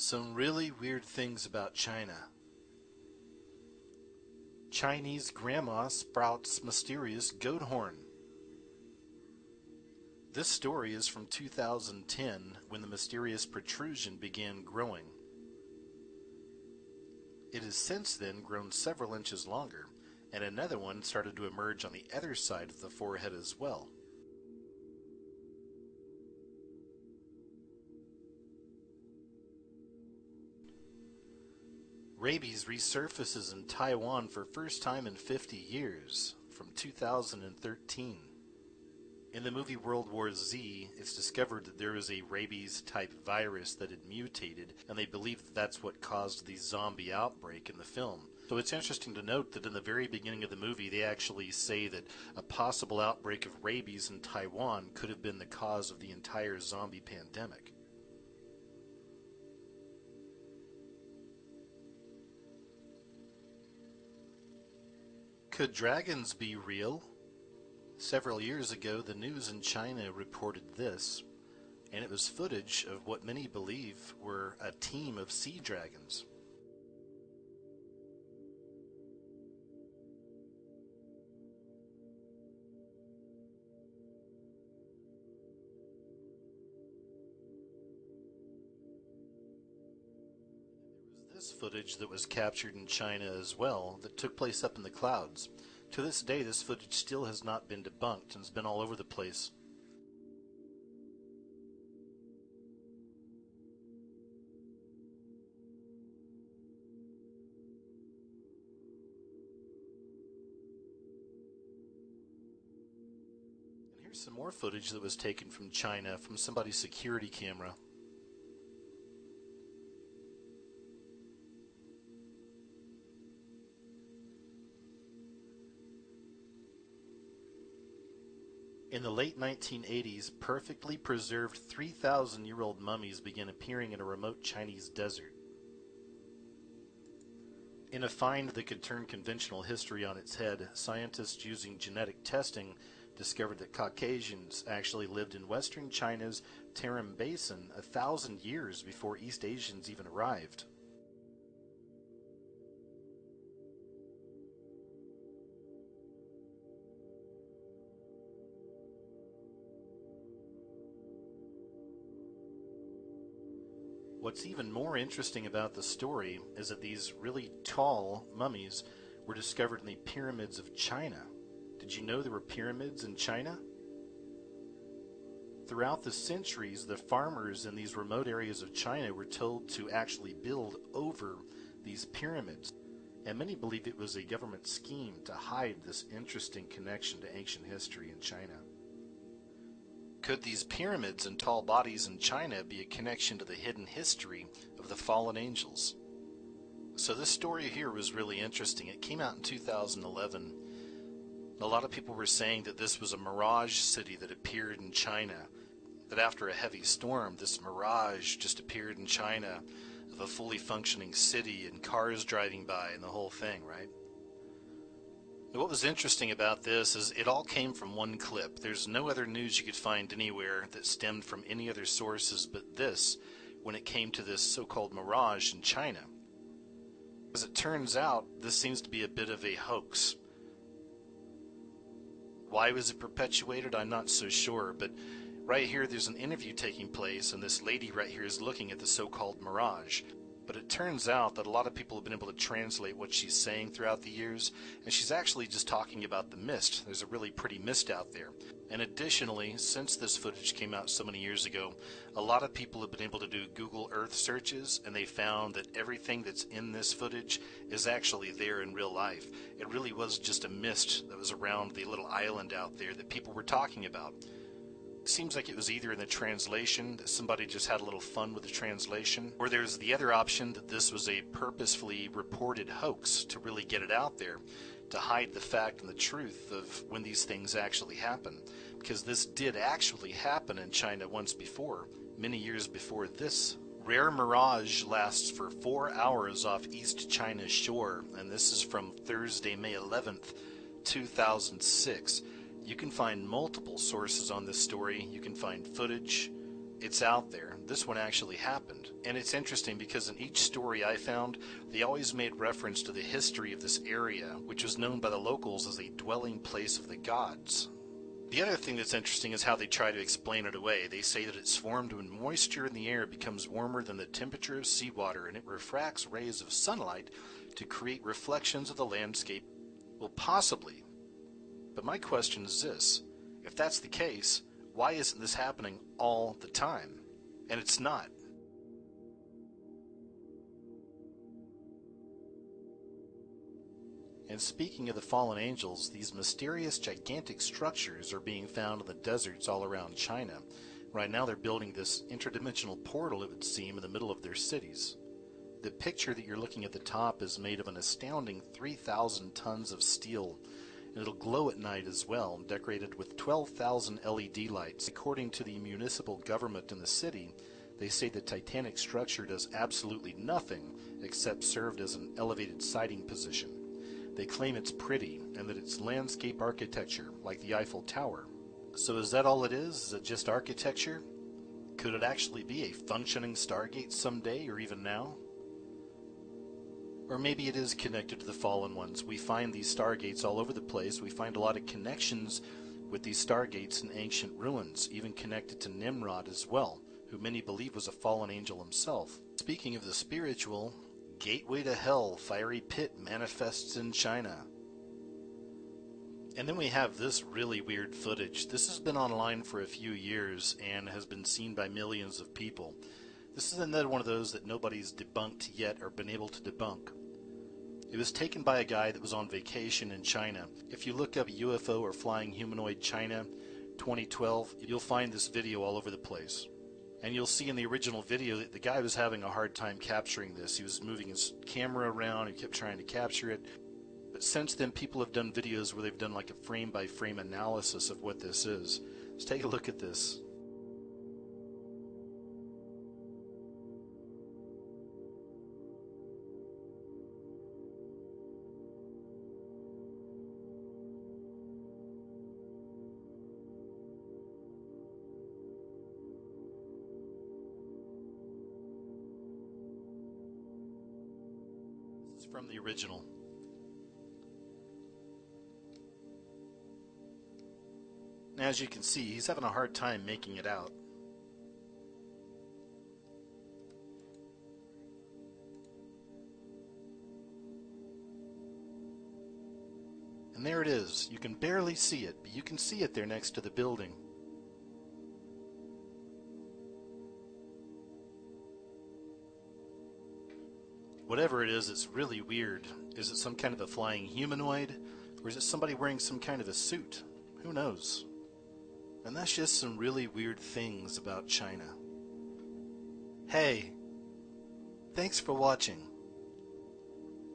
Some really weird things about China. Chinese grandma sprouts mysterious goat horn. This story is from 2010 when the mysterious protrusion began growing. It has since then grown several inches longer, and another one started to emerge on the other side of the forehead as well. Rabies resurfaces in Taiwan for first time in 50 years, from 2013. In the movie World War Z, it's discovered that there is a rabies-type virus that had mutated, and they believe that that's what caused the zombie outbreak in the film. So it's interesting to note that in the very beginning of the movie, they actually say that a possible outbreak of rabies in Taiwan could have been the cause of the entire zombie pandemic. Could dragons be real? Several years ago, the news in China reported this, and it was footage of what many believe were a team of sea dragons. This footage that was captured in China as well that took place up in the clouds. To this day, this footage still has not been debunked and has been all over the place. And here's some more footage that was taken from China from somebody's security camera. In the late 1980s, perfectly preserved 3,000-year-old mummies began appearing in a remote Chinese desert. In a find that could turn conventional history on its head, scientists using genetic testing discovered that Caucasians actually lived in western China's Tarim Basin 1,000 years before East Asians even arrived. What's even more interesting about the story is that these really tall mummies were discovered in the pyramids of China. Did you know there were pyramids in China? Throughout the centuries, the farmers in these remote areas of China were told to actually build over these pyramids. And many believe it was a government scheme to hide this interesting connection to ancient history in China. Could these pyramids and tall bodies in China be a connection to the hidden history of the fallen angels? So this story here was really interesting. It came out in 2011. A lot of people were saying that this was a mirage city that appeared in China, that after a heavy storm, this mirage just appeared in China of a fully functioning city and cars driving by and the whole thing, right? What was interesting about this is it all came from one clip. There's no other news you could find anywhere that stemmed from any other sources but this when it came to this so-called mirage in China. As it turns out, this seems to be a bit of a hoax. Why was it perpetuated? I'm not so sure, but right here there's an interview taking place and this lady right here is looking at the so-called mirage. But it turns out that a lot of people have been able to translate what she's saying throughout the years, and she's actually just talking about the mist. There's a really pretty mist out there. And additionally, since this footage came out so many years ago, a lot of people have been able to do Google Earth searches, and they found that everything that's in this footage is actually there in real life. It really was just a mist that was around the little island out there that people were talking about. Seems like it was either in the translation that somebody just had a little fun with the translation, or there's the other option that this was a purposefully reported hoax to really get it out there, to hide the fact and the truth of when these things actually happen. Because this did actually happen in China once before, many years before this. Rare mirage lasts for 4 hours off East China's shore, and this is from Thursday, May 11th, 2006. You can find multiple sources on this story. You can find footage. It's out there. this one actually happened. And it's interesting because in each story I found, they always made reference to the history of this area, which was known by the locals as a dwelling place of the gods. The other thing that's interesting is how they try to explain it away. They say that it's formed when moisture in the air becomes warmer than the temperature of seawater, and it refracts rays of sunlight to create reflections of the landscape. Well, possibly. But my question is this: if that's the case, why isn't this happening all the time? And it's not. And speaking of the fallen angels, these mysterious gigantic structures are being found in the deserts all around China. Right now they're building this interdimensional portal, it would seem, in the middle of their cities. The picture that you're looking at the top is made of an astounding 3,000 tons of steel, and it'll glow at night as well, decorated with 12,000 LED lights. According to the municipal government in the city, they say the titanic structure does absolutely nothing except serve as an elevated sighting position. They claim it's pretty and that it's landscape architecture, like the Eiffel Tower. So is that all it is? Is it just architecture? Could it actually be a functioning Stargate someday, or even now? Or maybe it is connected to the fallen ones. We find these Stargates all over the place. We find a lot of connections with these Stargates in ancient ruins, even connected to Nimrod as well, who many believe was a fallen angel himself. Speaking of the spiritual, Gateway to Hell, fiery pit manifests in China. And then we have this really weird footage. This has been online for a few years and has been seen by millions of people. This is another one of those that nobody's debunked yet or been able to debunk. It was taken by a guy that was on vacation in China. If you look up UFO or flying humanoid China 2012, you'll find this video all over the place. And you'll see in the original video that the guy was having a hard time capturing this. He was moving his camera around, he kept trying to capture it. But since then, people have done videos where they've done like a frame-by-frame analysis of what this is. Let's take a look at this. This is from the original. As you can see, he's having a hard time making it out. And there it is. You can barely see it, but you can see it there next to the building. Whatever it is, it's really weird. Is it some kind of a flying humanoid? Or is it somebody wearing some kind of a suit? Who knows? And that's just some really weird things about China. Hey, thanks for watching.